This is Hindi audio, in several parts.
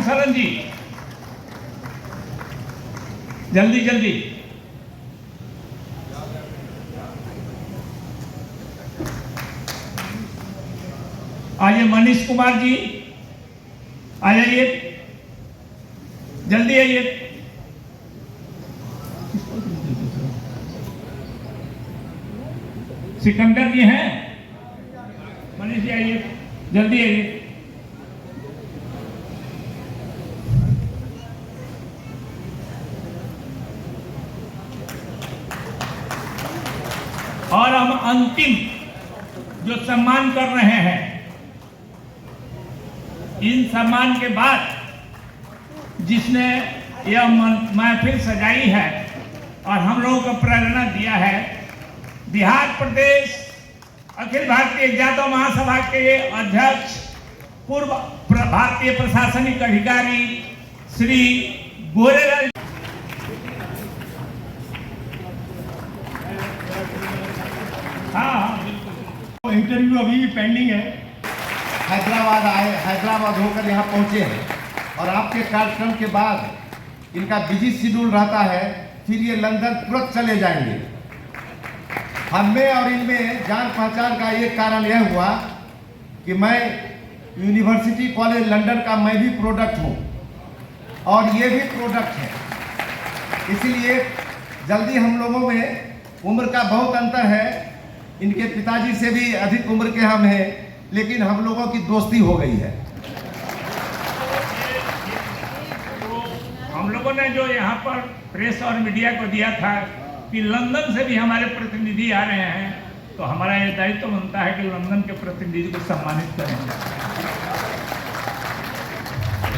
शरण जी, जल्दी जल्दी। आइए मनीष कुमार जी, आ जाइए, जल्दी आइए। सिकंदर जी हैं, मनीष जी आइए, जल्दी आइए। और हम अंतिम जो सम्मान कर रहे हैं, इन सम्मान के बाद जिसने यह महफिल सजाई है और हम लोगों को प्रेरणा दिया है, बिहार प्रदेश अखिल भारतीय जादव महासभा के अध्यक्ष, पूर्व भारतीय प्रशासनिक अधिकारी श्री गोरेलाल। हाँ, इंटरव्यू अभी भी पेंडिंग है। हैदराबाद आए, हैदराबाद होकर यहाँ पहुँचे हैं और आपके कार्यक्रम के बाद इनका बिजी शेड्यूल रहता है, फिर ये लंदन तुरंत चले जाएंगे। हमें और इनमें जान पहचान का एक कारण यह हुआ कि मैं यूनिवर्सिटी कॉलेज लंदन का मैं भी प्रोडक्ट हूँ और ये भी प्रोडक्ट है, इसलिए जल्दी हम लोगों में उम्र का बहुत अंतर है। इनके पिताजी से भी अधिक उम्र के हम हैं, लेकिन हम लोगों की दोस्ती हो गई है। हम लोगों ने जो यहाँ पर प्रेस और मीडिया को दिया था कि लंदन से भी हमारे प्रतिनिधि आ रहे हैं, तो हमारा ये दायित्व बनता है कि लंदन के प्रतिनिधि को सम्मानित करेंगे।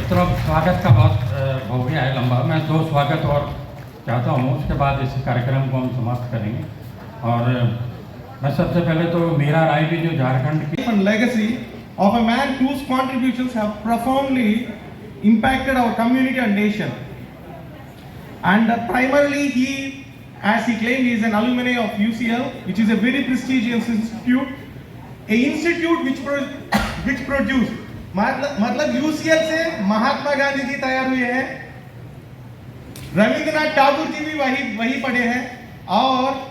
तो स्वागत का बहुत हो गया है लंबा, मैं 2 स्वागत और चाहता हूँ, उसके बाद इस कार्यक्रम को हम समाप्त करेंगे। और मैं सबसे पहले तो मीरा राय भी जो झारखंड की legacy of a man whose contributions have profoundly impacted our community and nation, and primarily he, as he claimed, he is an alumni of UCL, which is a very prestigious institute, a institute which produced मतलब UCL से महात्मा गांधी जी तैयार हुए हैं, रविंद्रनाथ टैगोर जी भी वही पढ़े हैं, और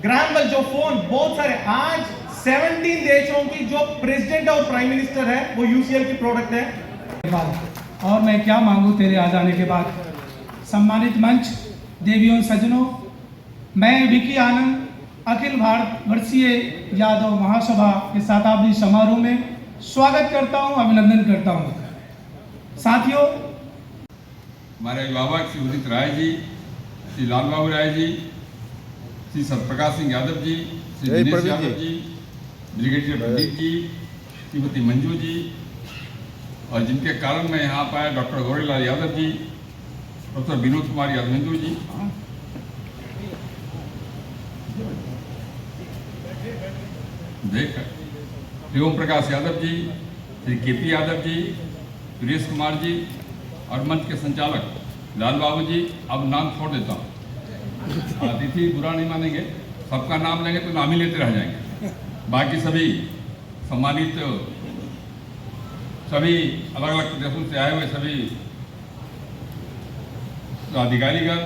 ग्राहम बेल जो फोन बहुत सारे आज 17 देशों की जो प्रेसिडेंट और प्राइम मिनिस्टर है वो यूसीएल की प्रोडक्ट है। और मैं क्या मांगू तेरे आ जाने के बाद। सम्मानित मंच, देवियों सज्जनों, मैं विकी आनंद अखिल भारतीय यादव महासभा के शताब्दी समारोह में स्वागत करता हूं, अभिनंदन करता हूं। साथियों, हमारे अभिभावक श्री उदित राय जी, श्री लाल बाबू राय जी, श्री सत्यप्रकाश सिंह यादव जी, श्री दिनेश यादव जी, ब्रिगेडियर प्रदीप जी, श्रीमती मंजू जी, और जिनके कारण मैं यहाँ पर आया डॉक्टर गौरीलाल यादव जी, प्रोफेसर विनोद कुमार यादवेंदु जी, श्री ओम प्रकाश यादव जी, श्री केपी यादव जी, सुरेश कुमार जी, और मंच के संचालक लाल बाबू जी। अब नाम छोड़ देता हूँ, अतिथि बुरा नहीं मानेंगे, सबका नाम लेंगे तो नाम ही लेते रह जाएंगे। बाकी सभी सम्मानित, सभी अलग अलग प्रदेशों से आए हुए सभी अधिकारीगण,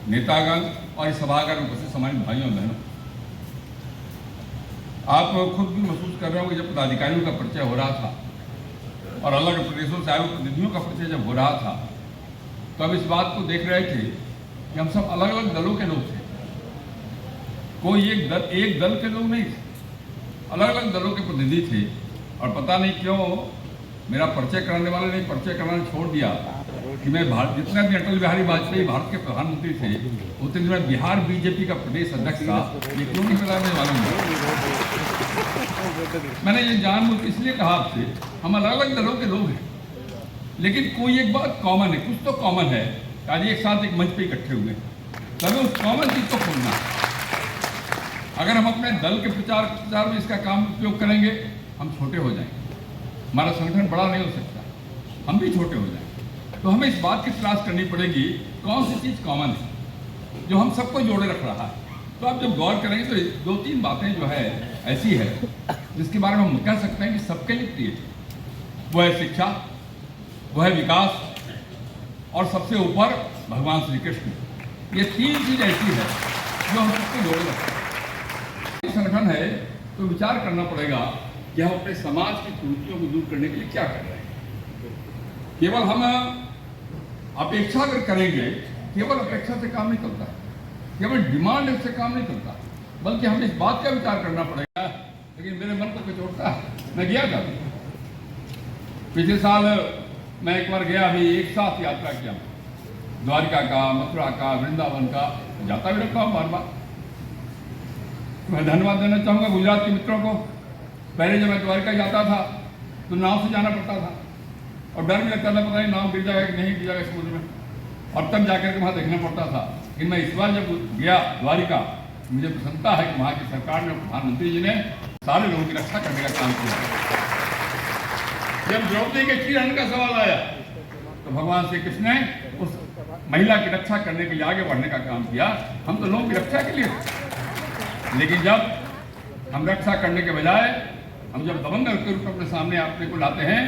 नेतागण और इस सभागार में उपस्थित सम्मानित भाइयों और बहनों, आप खुद भी महसूस कर रहे हो कि जब पदाधिकारियों का परिचय हो रहा था और अलग अलग प्रदेशों से आए हुए प्रतिनिधियों का परिचय जब हो रहा था, तो अब इस बात को देख रहे थे कि हम सब अलग अलग दलों के लोग थे। कोई एक दल के लोग नहीं थे, अलग अलग दलों के प्रतिनिधि थे। और पता नहीं क्यों मेरा परिचय कराने वाले ने परिचय कराना छोड़ दिया कि मैं जितना भी अटल बिहारी वाजपेयी भारत के प्रधानमंत्री थे, उतने दिन मैं बिहार बीजेपी का प्रदेश अध्यक्ष था। ये क्यों नहीं मिला मुझे मालूम नहीं। मैंने ये जानबूझ इसलिए कहा आपसे, हम अलग अलग दलों के लोग हैं, लेकिन कोई एक बात कॉमन है, कुछ तो कॉमन है। आज एक साथ एक मंच पे इकट्ठे हुए, तभी उस कॉमन चीज को खोलना। अगर हम अपने दल के प्रचार में इसका काम उपयोग करेंगे, हम छोटे हो जाएंगे, हमारा संगठन बड़ा नहीं हो सकता, हम भी छोटे हो जाएंगे। तो हमें इस बात की तलाश करनी पड़ेगी कौन सी चीज़ कॉमन है जो हम सबको जोड़े रख रहा है। तो आप जब गौर करेंगे तो 2-3 बातें जो है ऐसी है जिसके बारे में हम कह सकते हैं कि सबके लिए प्रिय है। वो है शिक्षा, वो है विकास और सबसे ऊपर भगवान श्री कृष्ण। ये तीन चीज ऐसी है जो हम सबको जोड़े रखते हैं। संगठन है तो विचार करना पड़ेगा कि हम अपने समाज की त्रुटियों को दूर करने के लिए क्या कर रहे हैं। केवल हम अपेक्षा अगर करेंगे, केवल अपेक्षा से काम नहीं चलता, केवल डिमांड से काम नहीं चलता, बल्कि हमें इस बात का विचार करना पड़ेगा। लेकिन मेरे मन को कुछ उठता है। मैं गया था पिछले साल, मैं एक बार गया, अभी एक साथ यात्रा किया, द्वारिका का, मथुरा का, वृंदावन का, जाता भी रखता हूँ बार बार। मैं धन्यवाद देना चाहूँगा गुजरात के मित्रों को। पहले जब मैं द्वारिका जाता था तो नाव से जाना पड़ता था और डर भी लगता था, पता नहीं नाव गिर जाएगा कि नहीं गिर जाएगा समुद्र में, और तब जाकर के वहाँ देखना पड़ता था। लेकिन मैं इस बार जब गया द्वारिका, मुझे प्रसन्नता है कि वहाँ की सरकार ने, प्रधानमंत्री जी ने सारे लोगों की रक्षा करने का काम किया। जब द्रौपदी के चीरहरण का सवाल आया तो भगवान श्री कृष्ण ने उस महिला की रक्षा करने के लिए आगे बढ़ने का काम किया। हम तो लोगों की रक्षा के लिए, लेकिन जब हम रक्षा करने के बजाय हम जब दबंग के रूप में अपने सामने अपने को लाते हैं,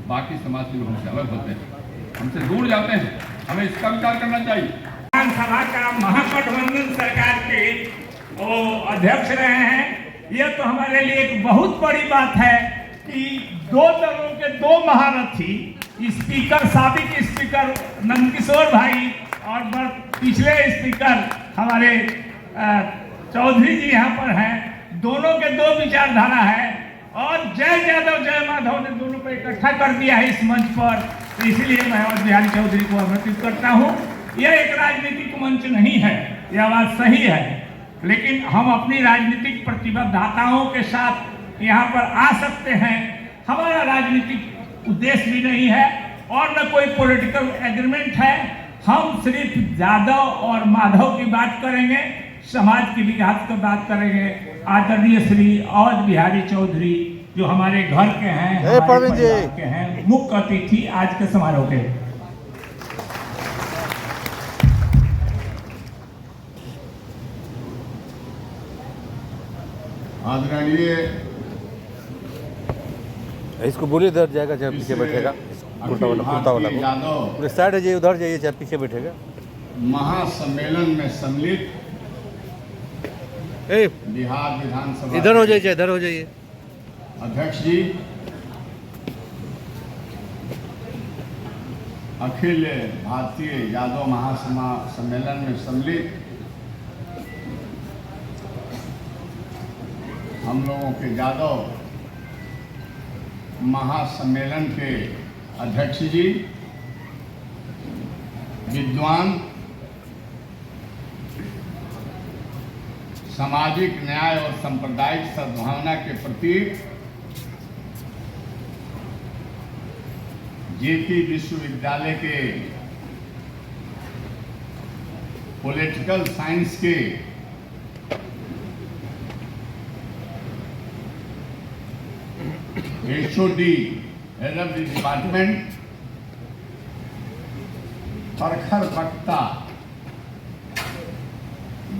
बाकी समाज के लोग हमसे अलग होते हैं, हमसे दूर जाते हैं। हमें इसका विचार करना चाहिए। विधानसभा का महागठबंधन सरकार के वो अध्यक्ष रहे हैं। यह तो हमारे लिए एक बहुत बड़ी बात है कि दो दलों के दो महारथी, स्पीकर, साबिक स्पीकर नंदकिशोर भाई और पिछले स्पीकर हमारे चौधरी जी यहाँ पर हैं, दोनों के दो विचारधारा है और जय यादव जय माधव ने दोनों को इकट्ठा कर दिया है इस मंच पर। तो इसलिए मैं अवध बिहारी चौधरी को अभिनंदित करता हूँ। यह एक राजनीतिक मंच नहीं है, यह बात सही है, लेकिन हम अपनी राजनीतिक प्रतिबद्धताओं के साथ यहाँ पर आ सकते हैं। हमारा राजनीतिक उद्देश्य भी नहीं है और न कोई पॉलिटिकल एग्रीमेंट है। हम सिर्फ यादव और माधव की बात करेंगे, समाज की विकास की बात करेंगे। आदरणीय श्री अवध बिहारी चौधरी जो हमारे घर के हैं, हमारे परिवार के हैं, मुख्य अतिथि आज के समारोह के। आदरणीय, इसको बोलिए इधर जाएगा चाहे पीछे बैठेगा, कुर्ता वाला को साइड जाइए, उधर जाइए चाहे पीछे बैठेगा। महासम्मेलन में सम्मिलित बिहार विधानसभा, इधर हो जाइए, इधर हो जाइए। अध्यक्ष जी, अखिल भारतीय यादव महासम्मेलन में सम्मिलित हम लोगों के यादव महासम्मेलन के अध्यक्ष जी, विद्वान, सामाजिक न्याय और सांप्रदायिक सद्भावना के प्रतीक, जेपी विश्वविद्यालय के पॉलिटिकल साइंस के HOD, head of the department, प्रखर वक्ता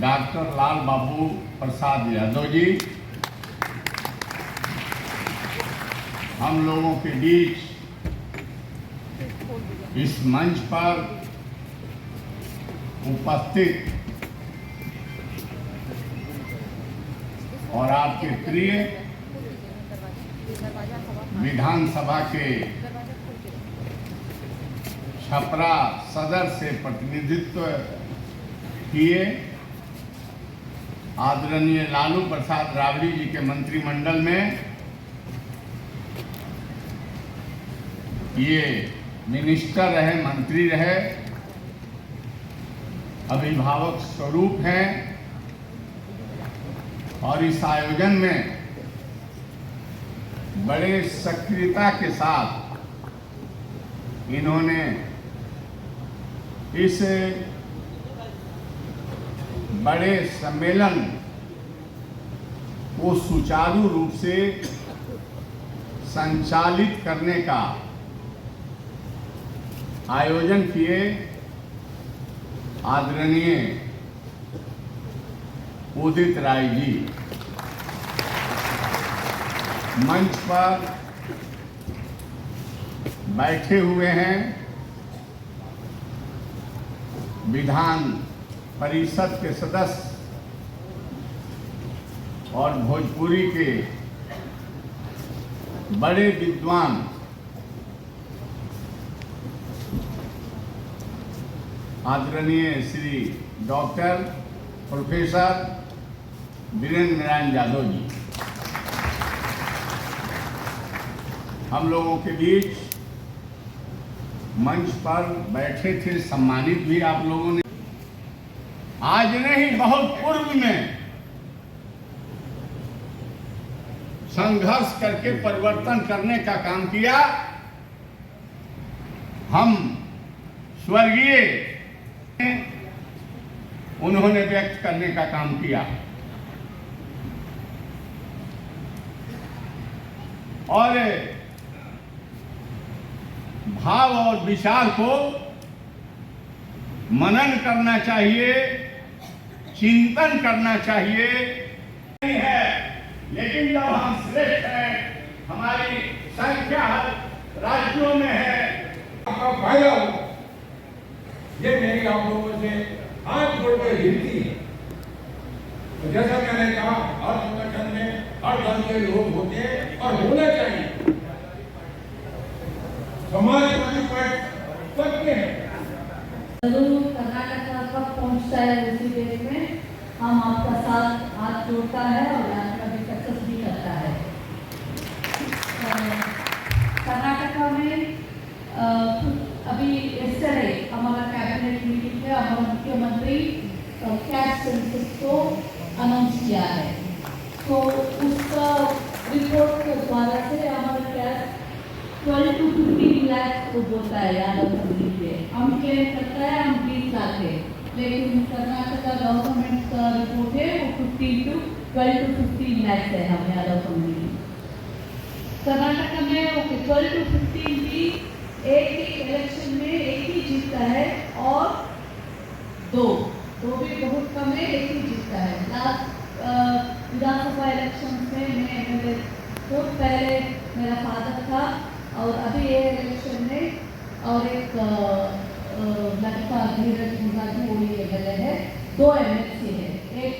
डॉक्टर लाल बाबू प्रसाद यादव जी, हम लोगों के बीच इस मंच पर उपस्थित और आपके प्रिय विधानसभा के छपरा सदर से प्रतिनिधित्व किए आदरणीय लालू प्रसाद राबड़ी जी के मंत्रिमंडल में ये मिनिस्टर रहे, मंत्री रहे, अभिभावक स्वरूप हैं और इस आयोजन में बड़े सक्रियता के साथ इन्होंने इस बड़े सम्मेलन को सुचारू रूप से संचालित करने का आयोजन किए। आदरणीय उदित राय जी मंच पर बैठे हुए हैं विधान परिषद के सदस्य और भोजपुरी के बड़े विद्वान आदरणीय श्री डॉक्टर प्रोफेसर वीरेंद्र नारायण यादव जी, हम लोगों के बीच मंच पर बैठे थे, सम्मानित भी आप लोगों ने। आज नहीं, बहुत पूर्व में संघर्ष करके परिवर्तन करने का काम किया। हम स्वर्गीय उन्होंने व्यक्त करने का काम किया और भाव और विचार को मनन करना चाहिए, चिंतन करना चाहिए। नहीं है, लेकिन जब हम श्रेष्ठ हैं, हमारी संख्या राज्यों में है, फायदा हो, ये मेरी आप लोगों से हाथ जोड़कर विनती है। तो जैसा मैंने कहा, हर संगठन में हर दल के लोग होते हैं और होना चाहिए। समाजवादी पार्टी सबके हैं। जरूर कर्नाटक कब पहुंचता है उसी देश में हम आपका साथ हाथ जोड़ता है और यात्रा भी सक्सेस भी करता है। कर्नाटक में अभी यस्टरडे हमारा कैबिनेट मीटिंग में हमारा मुख्यमंत्री कैश सेंसस को अनाउंस किया है, तो उसका रिपोर्ट के द्वारा से हमारा कैश 12 to 15 लाख को बोलता है यादव फैमिली पे। हम क्लेम करता है हम 20 लाख है, लेकिन कर्नाटक गवर्नमेंट का रिपोर्ट है वो 12 to 15 लाख है हम यादव फैमिली। कर्नाटक में ओके 12 to 15 भी एक ही इलेक्शन में एक ही जीतता है और दो भी बहुत कम है, एक ही जीतता है। लास्ट विधानसभा इलेक्शन में मैं बहुत पहले मेरा फादर था और अभी ये इलेक्शन में और एक लड़का धीरज मुखर्जी वो ये गले है, 2 एमएलसी है। एक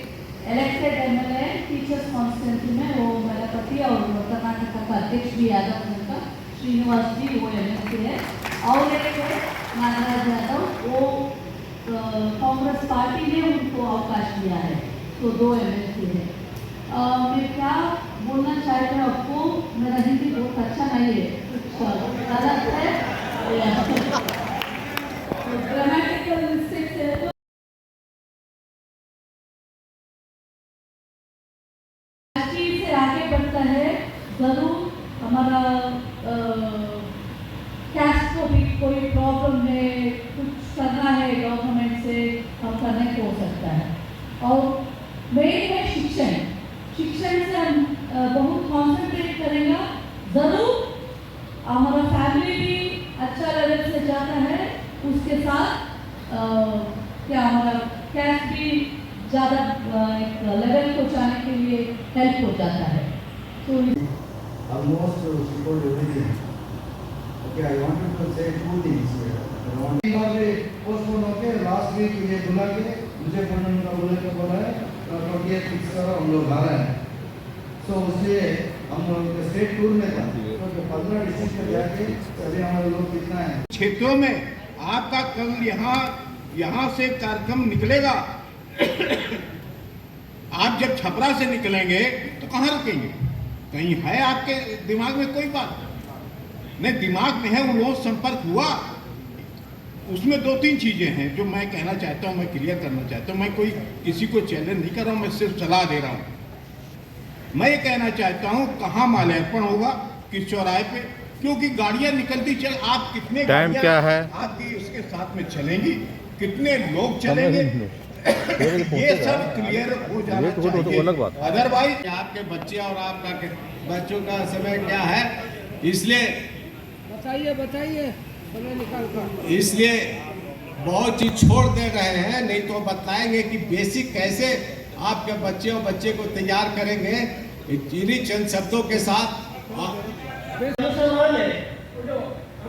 इलेक्टेड एमएलए है टीचर्स कॉन्स्टिट्यूंसी में, वो मेरा पति और कर्नाटक का अध्यक्ष भी यादव उनका श्रीनिवास जी वो एमएलसी है, और एक है नागराज यादव, वो कांग्रेस पार्टी ने उनको अवकाश दिया है, तो 2 एमएलसी है। मैं क्या बोलना चाहती हूँ आपको, मेरा हिंदी बहुत अच्छा नहीं है, कुछ गलत है, ग्रामेटिकल मिस्टेक्स है, तो से आगे बढ़ता है। जरूर हमारा कैश को भी कोई प्रॉब्लम है, कुछ करना है गवर्नमेंट से, हम करने को हो सकता है। और मेन है शिक्षण से हम बहुत कॉन्सेंट्रेट करेंगे। जरूर हमारा फैमिली भी अच्छा लेवल से जाता है, उसके साथ क्या हमारा कैश भी ज़्यादा एक लेवल को जाने के लिए हेल्प हो जाता है। तो almost support everything. Okay, I wanted to say 2 things here. postpone होके last week ये बुला के मुझे पढ़ने का बोला है 28 फिक्स करो, हम लोग आ रहे हैं। So उससे हम लोग स्टेट टूर में था, तो 15 डिस्ट्रिक्ट में जाके सभी हमारे लोग कितना है क्षेत्रों में आपका कल यहाँ से कार्यक्रम निकलेगा। आप जब छपरा से निकलेंगे तो कहाँ रुकेंगे? कहीं है आपके दिमाग में कोई बात? नहीं, दिमाग में है, वो लोग संपर्क हुआ, उसमें 2-3 चीजें हैं जो मैं कहना चाहता हूँ, मैं क्लियर करना चाहता हूँ। मैं कोई किसी को चैलेंज नहीं कर रहा हूँ, मैं सिर्फ सलाह दे रहा हूँ। मैं ये कहना चाहता हूँ कहाँ माल्यार्पण होगा, किस चौराहे पे, क्योंकि गाड़ियाँ निकलती चल, आप कितने टाइम क्या है आपकी उसके साथ में चलेंगी, कितने लोग चलेंगे, ये सब क्लियर हो जाना चाहिए। अदरवाइज आपके बच्चे और आपका बच्चों का समय क्या है, इसलिए बताइए समय निकाल कर, इसलिए बहुत चीज छोड़ दे रहे हैं, नहीं तो बताएंगे कि बेसिक कैसे आपके बच्चे और बच्चे को तैयार करेंगे। चीनी चंद शब्दों के साथ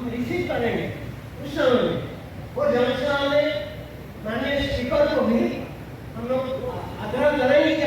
हम रिसीव करेंगे उस समय में। और जनसेना में माननीय स्पीकर को भी हम लोग आग्रह करेंगे कि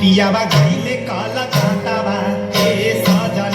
पियावा गईले काला काटावा ए सजन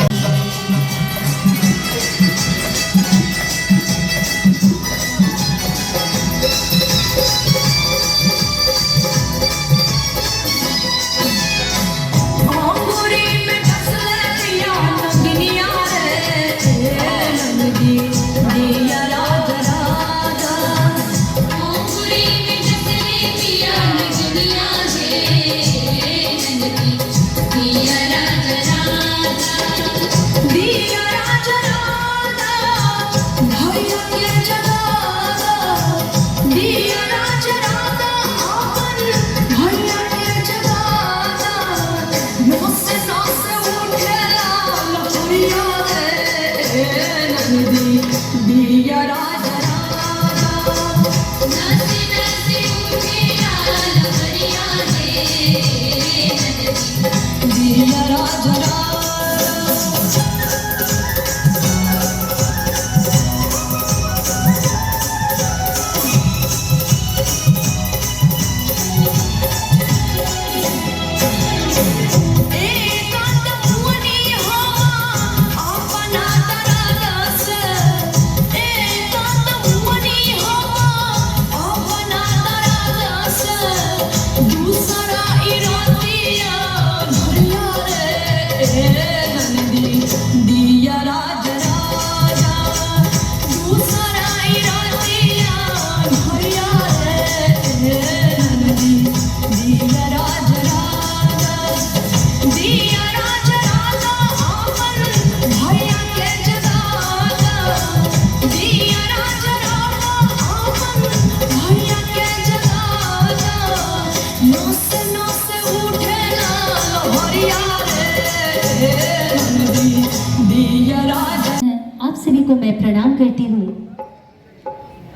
आप सभी को मैं प्रणाम करती हूँ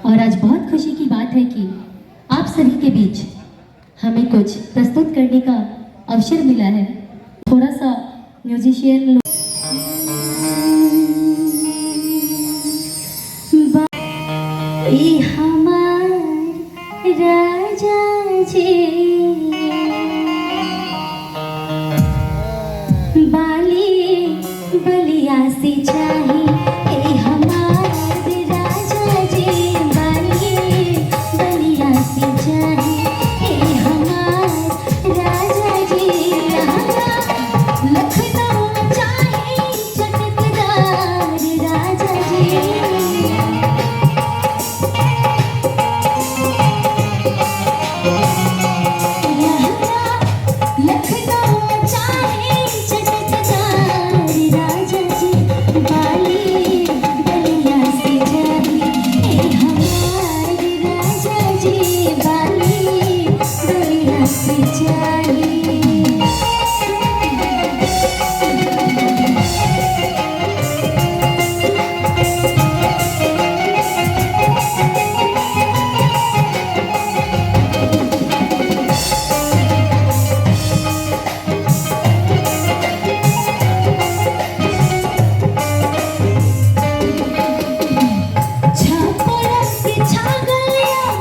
और आज बहुत खुशी की बात है कि आप सभी के बीच हमें कुछ प्रस्तुत करने का अवसर मिला है। थोड़ा सा म्यूजिशियन हमार राजा जी बाली बलिया से चाही ए हमार राजा जी बाली बलिया से चाही ए हमार राजा जी लखनऊ चाही चटकदार राजा जी जौनपुर से झपका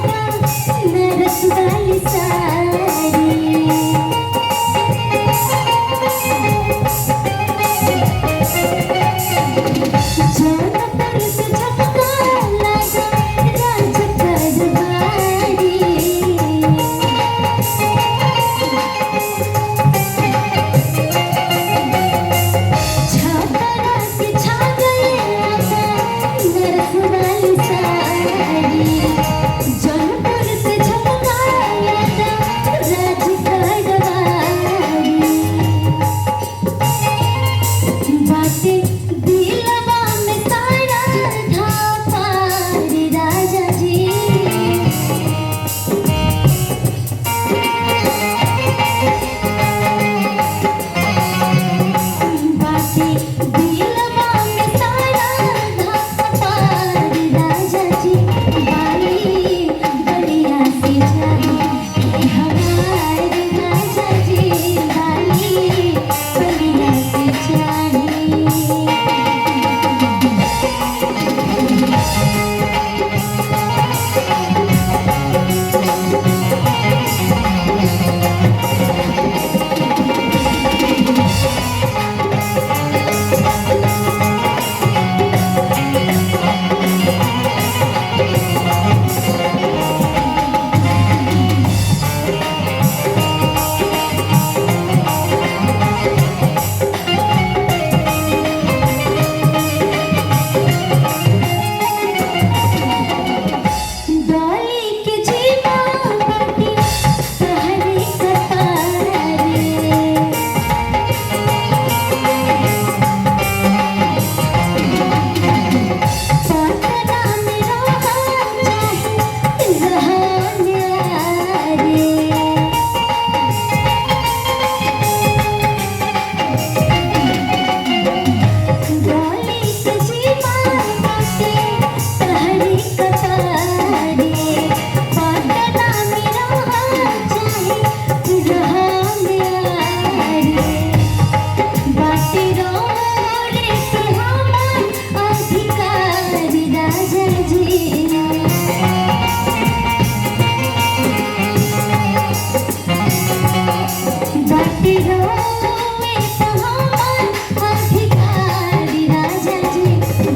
रोवे तहार अधिकारी राजा जी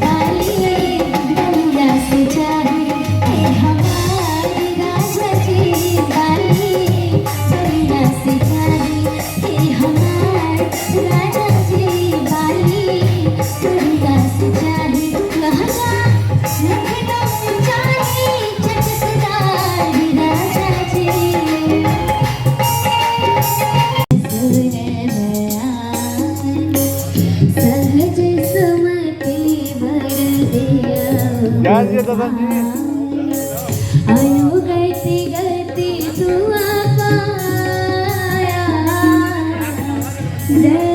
बाली दुनिया से चाहे हे हमारे राजा जी बाली दुनिया से चाहे हे हमारे राजा जी बाली दुनिया से चाहे लहंगा लखनऊ चाहे चटकदार राजा जी सहज सुमति वर दिया आयु गति गति तू पाया जय